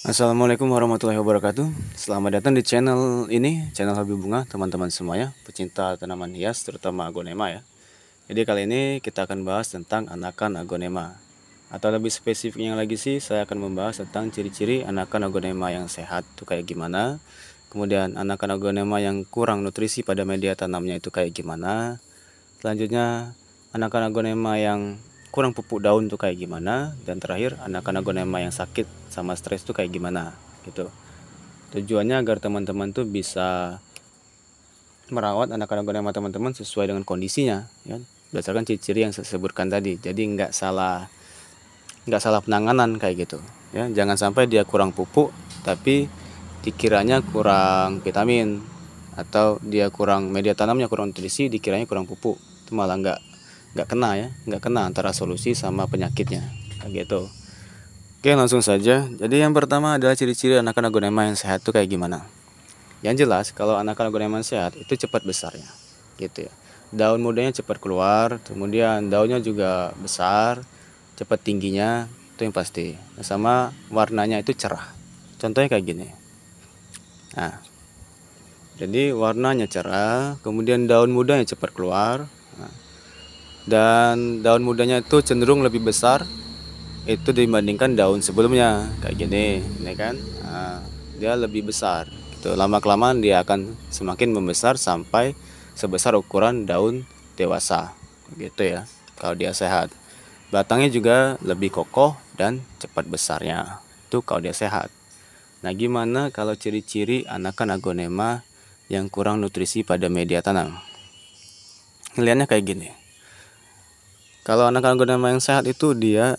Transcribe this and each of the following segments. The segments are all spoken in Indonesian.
Assalamualaikum warahmatullahi wabarakatuh. Selamat datang di channel ini, channel Hobi Bunga, teman-teman semuanya, pecinta tanaman hias, terutama agonema ya. Jadi kali ini kita akan bahas tentang anakan agonema. Atau lebih spesifiknya lagi sih, saya akan membahas tentang ciri-ciri anakan agonema yang sehat itu kayak gimana. Kemudian anakan agonema yang kurang nutrisi pada media tanamnya itu kayak gimana. Selanjutnya anakan agonema yang kurang pupuk daun tuh kayak gimana, dan terakhir anakan agonema yang sakit sama stres tuh kayak gimana gitu. Tujuannya agar teman-teman tuh bisa merawat anakan agonema teman-teman sesuai dengan kondisinya ya, berdasarkan ciri-ciri yang saya sebutkan tadi. Jadi nggak salah penanganan kayak gitu ya. Jangan sampai dia kurang pupuk tapi dikiranya kurang vitamin, atau dia kurang media tanamnya kurang nutrisi dikiranya kurang pupuk. Itu malah nggak kena ya, nggak kena antara solusi sama penyakitnya kayak gitu. Oke, langsung saja. Jadi yang pertama adalah ciri-ciri anakan agonema yang sehat itu kayak gimana. Yang jelas kalau anakan agonema yang sehat itu cepat besarnya gitu ya. Daun mudanya cepat keluar, kemudian daunnya juga besar, cepat tingginya, itu yang pasti. Sama warnanya itu cerah. Contohnya kayak gini. Nah, jadi warnanya cerah, kemudian daun mudanya cepat keluar. Nah, dan daun mudanya itu cenderung lebih besar itu dibandingkan daun sebelumnya kayak gini, ini kan. Nah, dia lebih besar gitu. Lama kelamaan dia akan semakin membesar sampai sebesar ukuran daun dewasa gitu ya, kalau dia sehat. Batangnya juga lebih kokoh dan cepat besarnya, itu kalau dia sehat. Nah, gimana kalau ciri-ciri anakan agonema yang kurang nutrisi pada media tanam? Lihatnya kayak gini. Kalau anakan agonema yang sehat itu dia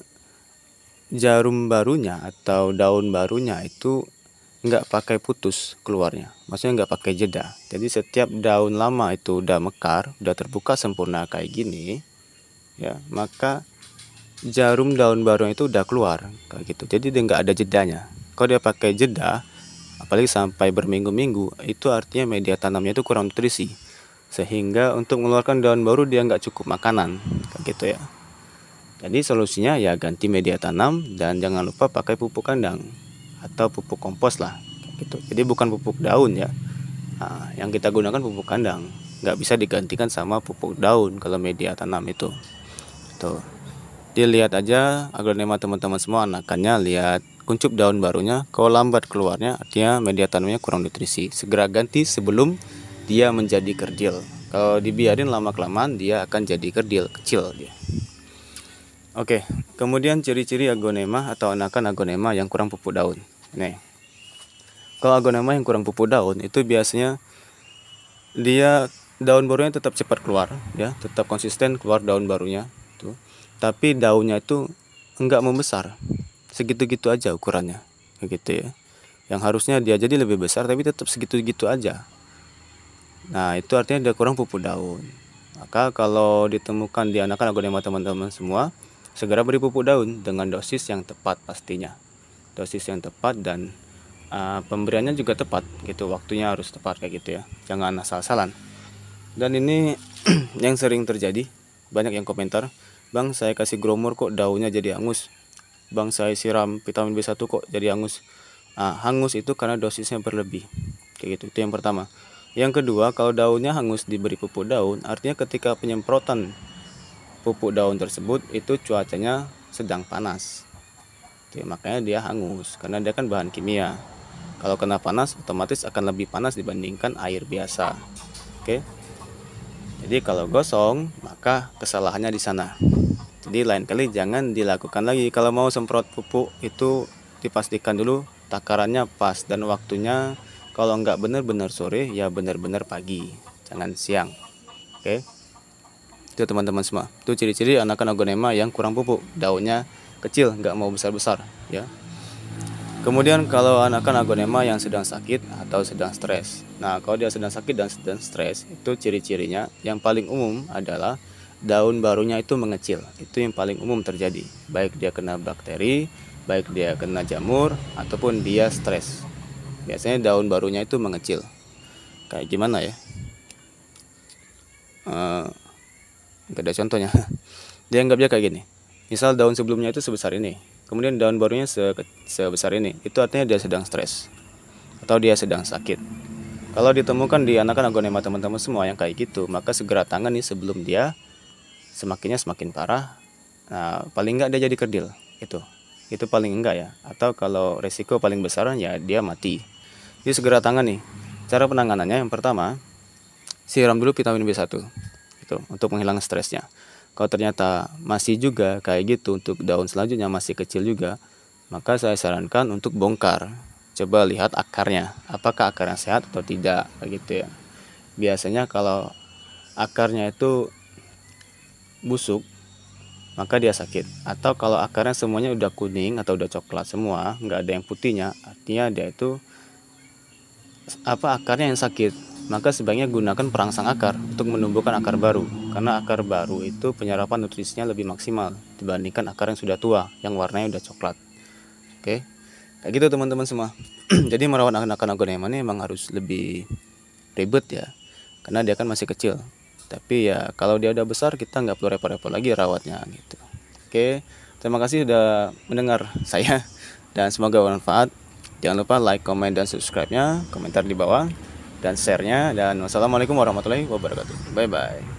jarum barunya atau daun barunya itu nggak pakai putus keluarnya, maksudnya nggak pakai jeda. Jadi setiap daun lama itu udah mekar, udah terbuka sempurna kayak gini ya, maka jarum daun baru itu udah keluar kayak gitu. Jadi dia nggak ada jedanya. Kalau dia pakai jeda, apalagi sampai berminggu-minggu, itu artinya media tanamnya itu kurang nutrisi, sehingga untuk mengeluarkan daun baru dia nggak cukup makanan kayak gitu ya. Jadi solusinya ya ganti media tanam, dan jangan lupa pakai pupuk kandang atau pupuk kompos lah kayak gitu. Jadi bukan pupuk daun ya. Nah, yang kita gunakan pupuk kandang, nggak bisa digantikan sama pupuk daun kalau media tanam itu. Tuh, dilihat aja aglonema teman-teman semua anakannya, lihat kuncup daun barunya. Kalau lambat keluarnya artinya media tanamnya kurang nutrisi. Segera ganti sebelum dia menjadi kerdil. Kalau dibiarin lama kelamaan dia akan jadi kerdil kecil dia. Oke, kemudian ciri-ciri agonema atau anakan agonema yang kurang pupuk daun. Nih, kalau agonema yang kurang pupuk daun itu biasanya dia daun barunya tetap cepat keluar, ya, tetap konsisten keluar daun barunya, tuh. Tapi daunnya itu enggak membesar, segitu-gitu aja ukurannya, kayak gitu ya. Yang harusnya dia jadi lebih besar, tapi tetap segitu-gitu aja. Nah, itu artinya dia kurang pupuk daun. Maka kalau ditemukan di anakan agonema teman-teman semua, segera beri pupuk daun dengan dosis yang tepat pastinya. Dosis yang tepat dan pemberiannya juga tepat gitu, waktunya harus tepat kayak gitu ya. Jangan asal-asalan. Dan ini yang sering terjadi, banyak yang komentar, "Bang, saya kasih gromor kok daunnya jadi hangus. Bang, saya siram vitamin B1 kok jadi hangus." Hangus itu karena dosisnya berlebih. Kayak gitu. Itu yang pertama. Yang kedua, kalau daunnya hangus diberi pupuk daun, artinya ketika penyemprotan pupuk daun tersebut itu cuacanya sedang panas. Oke, makanya dia hangus karena dia kan bahan kimia. Kalau kena panas otomatis akan lebih panas dibandingkan air biasa. Oke. Jadi kalau gosong maka kesalahannya di sana. Jadi lain kali jangan dilakukan lagi. Kalau mau semprot pupuk itu dipastikan dulu takarannya pas dan waktunya. Kalau nggak benar-benar sore ya benar-benar pagi, jangan siang. Oke. Itu teman-teman semua. Itu ciri-ciri anakan agonema yang kurang pupuk. Daunnya kecil, nggak mau besar-besar ya. Kemudian kalau anakan agonema yang sedang sakit atau sedang stres. Nah, kalau dia sedang sakit dan sedang stres, itu ciri-cirinya yang paling umum adalah daun barunya itu mengecil. Itu yang paling umum terjadi. Baik dia kena bakteri, baik dia kena jamur, ataupun dia stres. Biasanya daun barunya itu mengecil. Kayak gimana ya? Gak ada contohnya. Dia anggapnya kayak gini. Misal daun sebelumnya itu sebesar ini. kemudian daun barunya sebesar ini, itu artinya dia sedang stres atau dia sedang sakit. Kalau ditemukan di anakan agonema teman-teman semua yang kayak gitu, maka segera tangani sebelum dia semakin parah. Nah, paling enggak dia jadi kerdil. Itu paling enggak ya. Atau kalau resiko paling besar ya dia mati. Jadi segera tangani. Cara penanganannya yang pertama, siram dulu vitamin B1 itu untuk menghilangkan stresnya. Kalau ternyata masih juga kayak gitu untuk daun selanjutnya masih kecil juga, maka saya sarankan untuk bongkar. Coba lihat akarnya, apakah akarnya sehat atau tidak, begitu ya. Biasanya kalau akarnya itu busuk, maka dia sakit. Atau kalau akarnya semuanya udah kuning atau udah coklat semua, nggak ada yang putihnya, artinya dia itu akarnya yang sakit. Maka sebaiknya gunakan perangsang akar untuk menumbuhkan akar baru, karena akar baru itu penyerapan nutrisinya lebih maksimal dibandingkan akar yang sudah tua, yang warnanya udah coklat. Oke, kayak gitu teman-teman semua. Jadi merawat anakan agonema ini memang harus lebih ribet ya, karena dia kan masih kecil. Tapi ya kalau dia udah besar kita nggak perlu repot-repot lagi rawatnya gitu. Oke, terima kasih sudah mendengar saya dan semoga bermanfaat. Jangan lupa like, comment, dan subscribe-nya, komentar di bawah, dan share-nya. Dan wassalamualaikum warahmatullahi wabarakatuh. Bye-bye.